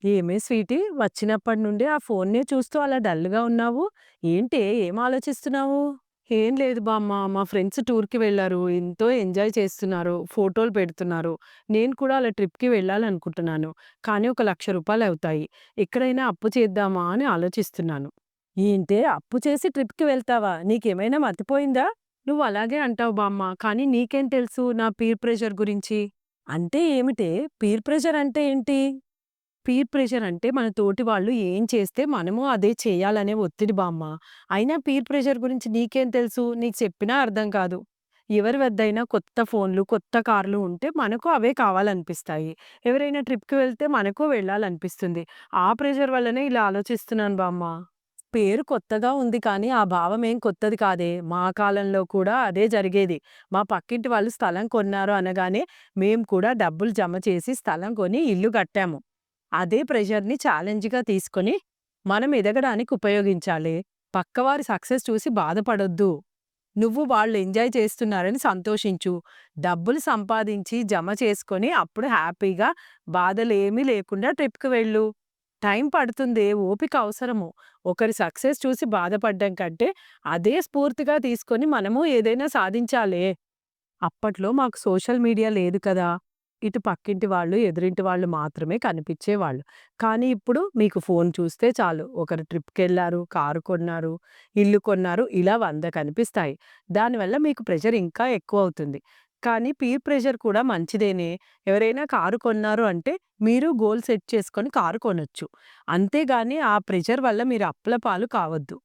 ఏమే స్వీటీ, వచ్చినప్పటి నుండి ఆ ఫోన్నే చూస్తూ అలా డల్‌గా ఉన్నావు. ఏంటే ఏం ఆలోచిస్తున్నావు? ఏం లేదు బామ్మ. మా ఫ్రెండ్స్ టూర్‌కి వెళ్లారు. ఎంతో ఎంజాయ్ చేస్తున్నారు. ఫోటోలు పెడుతున్నారు. నేను కూడా అలా ట్రిప్‌కి వెళ్ళాలనుకుంటున్నాను. కానీ ఒక 1,00,000 అవుతాయి. ఎక్కడైనా అప్పు చేద్దామా అని ఆలోచిస్తున్నాను. ఏంటే అప్పు చేసి ట్రిప్‌కి వెళ్తావా? నీకేమైనా మతిపోయిందా? నువ్వు అలాగే అంటావు బామ్మ. కానీ నీకేం తెలుసు నా పీర్ ప్రెషర్ గురించి? అంటే ఏమిటే? పీర్ ప్రెషర్ అంటే ఏంటి? పీర్ ప్రెషర్ అంటే మన తోటి వాళ్ళు ఏం చేస్తే మనము అదే చేయాలనే ఒత్తిడి బామ్మ. అయినా పీర్ ప్రెషర్ గురించి నీకేం తెలుసు? నీకు చెప్పినా అర్థం కాదు. ఎవరి వద్దైనా కొత్త ఫోన్‌లు, కొత్త కార్‌లు ఉంటే మనకు అవే కావాలనిపిస్తాయి. ఎవరైనా ట్రిప్‌కి వెళ్తే మనకు వెళ్ళాలనిపిస్తుంది. ఆ ప్రెషర్ వల్లనే ఇలా ఆలోచిస్తున్నాను బామ్మ. పేరు కొత్తగా ఉంది కానీ ఆ భావమేం కొత్తది కాదే. మా కాలంలో కూడా అదే జరిగేది. మా పక్కింటి వాళ్ళు స్థలం కొన్నారు అనగానే మేము కూడా డబ్బులు జమ చేసి స్థలం కొని ఇల్లు కట్టాము. అదే ప్రెషర్‌ని ఛాలెంజ్‌గా తీసుకొని, మనం ఎదగడానికి ఉపయోగించాలి. పక్కవారి సక్సెస్ చూసి బాధపడొద్దు. నువ్వు వాళ్ళు ఎంజాయ్ చేస్తున్నారని సంతోషించు. డబ్బులు సంపాదించి, జమ చేసుకొని, అప్పుడు హ్యాపీగా బాధలేమీ లేకుండా ట్రిప్‌కి వెళ్ళు. టైం పడుతుందే, ఓపిక అవసరము. ఒకరి సక్సెస్ చూసి బాధపడ్డం కంటే, అదే స్ఫూర్తిగా తీసుకొని మనము ఏదైనా సాధించాలే. అప్పట్లో మాకు సోషల్ మీడియా లేదు కదా! ఇటు పక్కింటి వాళ్ళు, ఎదురింటి వాళ్ళు మాత్రమే కనిపిచ్చేవాళ్ళు. కానీ ఇప్పుడు మీకు ఫోను చూస్తే చాలు. ఒకరు ట్రిప్‌కెళ్లారు, కారు కొన్నారు, ఇల్లు కొన్నారు, ఇలా 100 కనిపిస్తాయి. దానివల్ల మీకు ప్రెషర్ ఇంకా ఎక్కువవుతుంది. కానీ పీర్ ప్రెషర్ కూడా మంచిదేనే. ఎవరైనా కారు కొన్నారు అంటే మీరు గోల్ సెట్ చేసుకొని కారు కొనొచ్చు. అంతేగాని ఆ ప్రెషర్ వల్ల మీరు అప్పుల పాలు కావద్దు.